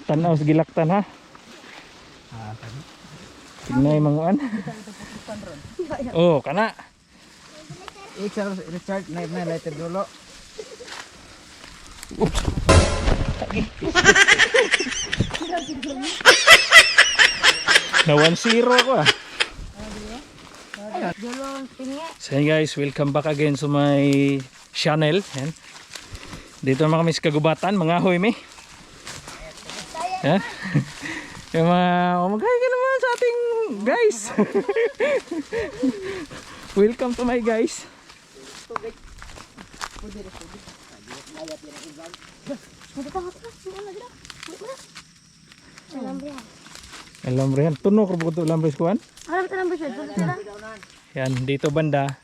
Tanaw sa gilaktan ha. Tingnan yung mga an. Oh, kana. Richard, na lighter dulu. Na 1-0 ako ah. So yan guys, welcome back again sa my channel. Yan. Dito naman kami sa kagubatan, mga hoy me. Yan. Yung mga umagay ka naman sa ating guys. Welcome to my guys. Alambre yan. Tuno ko buto alambre kuan. Yan dito banda.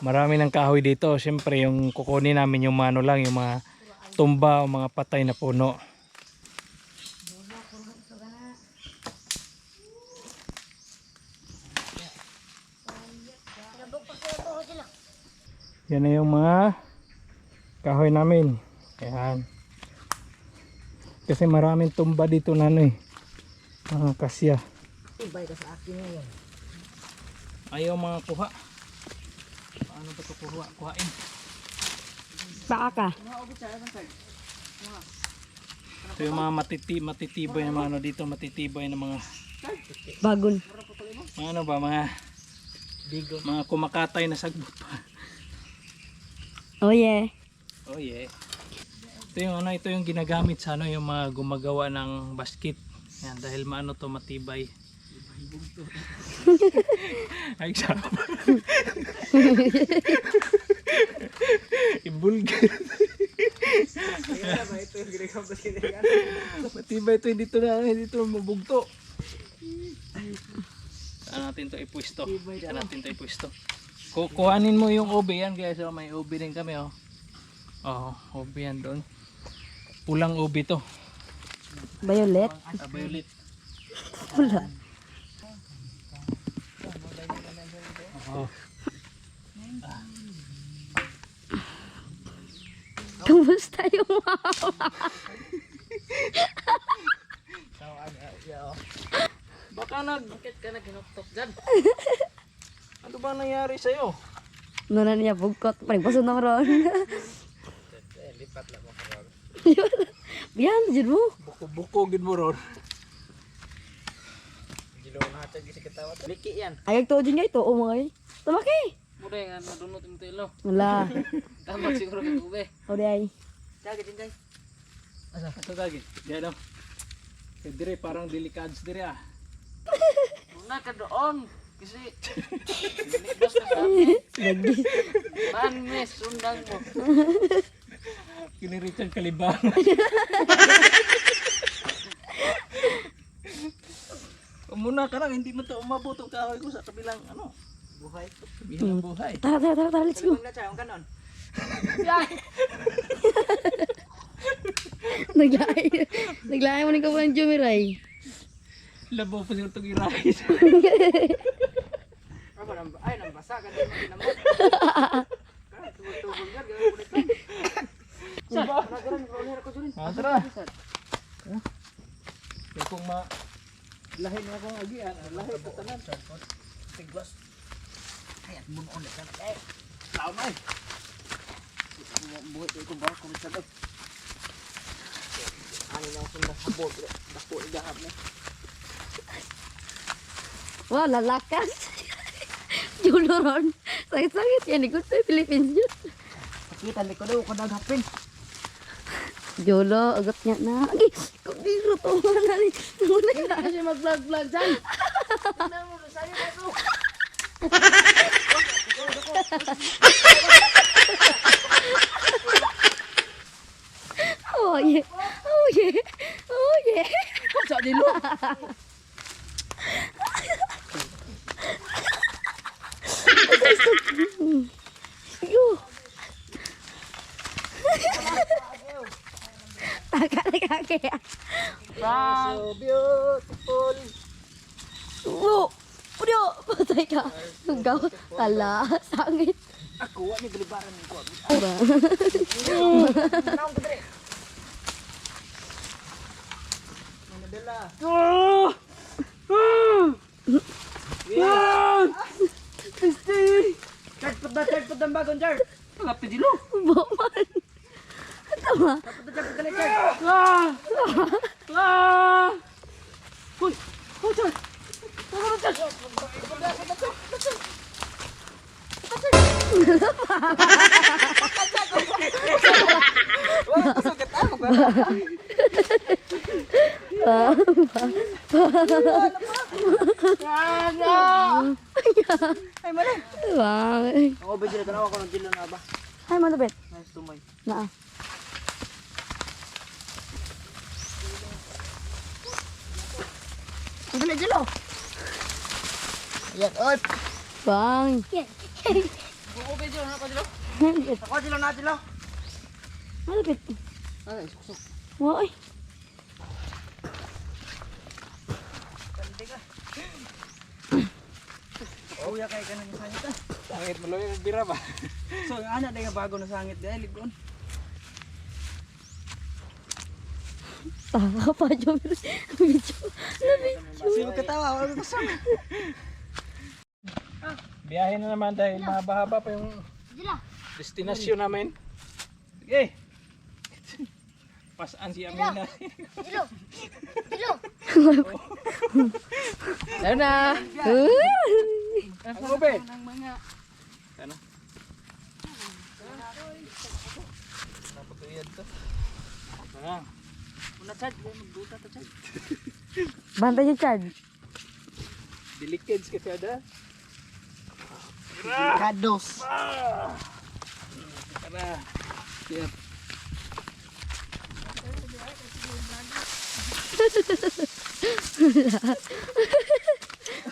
Marami ng kahoy dito. Siyempre yung kukunin namin yung mano lang, yung mga tumba o mga patay na puno. Yan na yung mga kahoy namin. Yan. Kasi maraming tumba dito na ano eh. Mga kasya. Ibay ka sa akin ngayon. Ayaw mga kuha. Paano ba ito kuhain? Baka ka. Ito yung mga matitibay na mga ano dito. Matitibay na mga Bagon. mga ano ba, mga mga kumakatay na sagbot pa. Oh yeah. Oh yeah. Ito yung ano, ito yung ginagamit sa ano, yung mga gumagawa ng basket. Yan, dahil maano to, matibay. Ay, sarap. Ibulgar. Matibay ito, hindi ito mabugto. Saan natin ito ipwisto? Saan natin ito ipwisto? Kuhanin mo yung OB yan guys. Oh, may OB din kami oh. Oh, OB yan doon. Pulang OB to. Violet. Violet. Pula. Oh. Kumusta yung mama? Baka bakit ka naghinuktok dyan? Ano ba nangyari sa'yo? Nuna niya bugkot. Pagpaso na ron. Lipat lang mo karon. Biyan, dyan mo. Buko-bukogin mo ron. Gilo na hatag sa katawa. Liki yan. Ayag to dyan nga ito. O mga tumaki. Muna nga, nadunot yung tilo. Wala. Tama siguro kay ube. O di ay. Dagit din guys. Asa? Ito dagi. Diyan o. Dire parang delikads dire ah. Muna ka doon. Kasi binibas na sa amin. Lagi. Manis, sundang mo. Kiniritan kalibang. Muna ka lang, hindi mo ito umabot ang kahoy ko sa kabilang ano. Buhay. Bilang buhay. Tara, let's go. Kung na kanon. Naglaya mo ni ka po ng Jumiray. Labaw pa siya itong irais. Ay, nang basa ka din maginamot. Tubol-tubol ka, gawin mo nito. Nagaran, ronera ko dyan. Tara. Kung lahi na akong agian, lahi ko tanan. Tigwas. Ay, at muna ulit ka. Eh, tao na eh. Buhay ko ba? Kumisa daw. Ano na ako sa habog. Dako igahap na. Wow, lalakas. Juluron. Sakit-sakit yan. Ikot sa Philippines yun. Kita ko daw, kadagapin. Jolo, agat niya na. Agi, kubiro to. Manali. Muna Hindi na. kasi mag-vlog-vlog dyan. Tignan mo, sa'yo na ito. Oh yeah. Oh yeah. Oh yeah. Sa dilo. Yo. Taka kaya. So beautiful. Oh. Patay ka. Gaw. Ala, sangit. Ako, ni delibaran ko. Ba? Naong ko dire. Manadala. Oh! Oh! Yeah. Charge ang bagong jar. Kapit dilo. Boman. Tama. Charge dali charge. Ah! Ah! Hoy, hoy jar. Wala ko sugat ako ba? Ay malang. Bang. Ako ba dito tanaw ako ng dilo na ba? Ay, malapit. Nice to my. Naa. Ang dali dilo. Yan, oy. Bang. Ako ba dito na ako dilo? Ako dilo na dilo. Malapit. Ay, suksok. Woy. Pandi ka. Uya kay kanang sangit ah. Sangit mo lang bira ba? So, ang anak na nga bago na sangit dahil ligon. Taka pa, Joe. Video. Sino katawa? Wala ko sa. Biyahe na naman dahil mahaba-haba pa yung destinasyon namin. Sige. Pasaan si Amina. Ano na? Ang ube. Ano? Napatuyan to. Ah. Una chat, magduta ta chat. Bantay yung Chad. Dilikids kasi ada. Kados. Tara. Siap.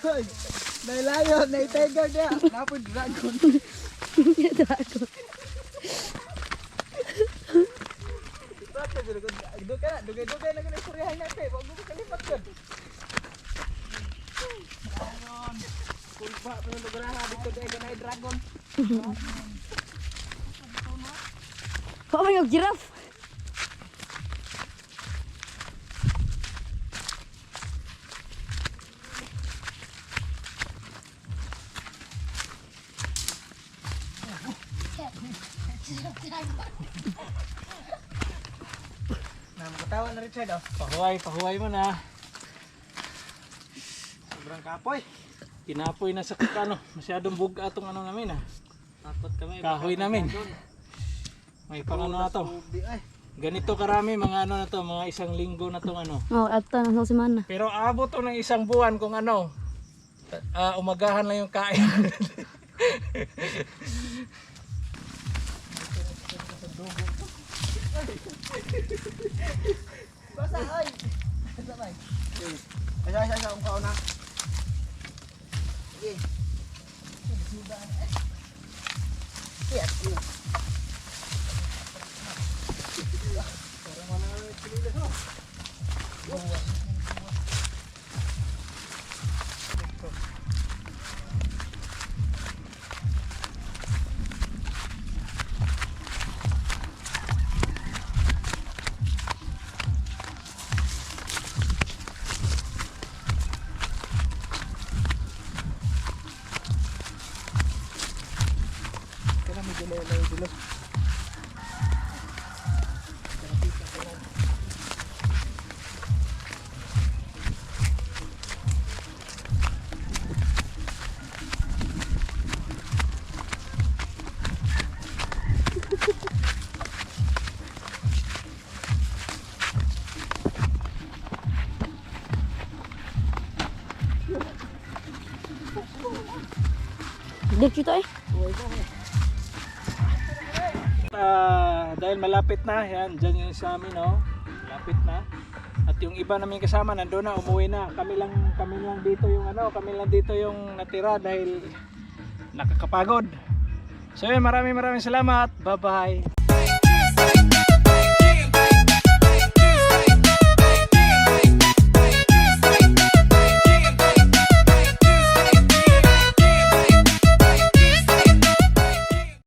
Hoy, nailayo, naitiger dia. Napoy dragon. Dragon. Bakit dragon? Dugay na ganun suryahan na pe. Wag mo kalipat ko. Dragon. Kulpa pero lugar na dito kay ganay dragon. Oh my God, giraffe. Nakakatawa na Richard oh. Pahuway mo na. Sobrang kapoy. Kinapoy na sa ano, masyadong buga atong ano namin ah. Takot kami. Kahoy namin. May pang ano na to. Ganito karami mga ano na to, mga 1 linggo na tong ano. Oh, ato na sa semana. Pero abot to ng 1 buwan kung ano. Umagahan lang yung kain. Basa ay. Sabay. Ay kung kauna. Sige. Yes. Dito eh. Dahil malapit na, yan, dyan yung sa amin, no? Malapit na. At yung iba namin kasama nandoon na, umuwi na. Kami lang dito yung ano, kami lang dito yung natira dahil nakakapagod. So yun, maraming salamat. Bye-bye.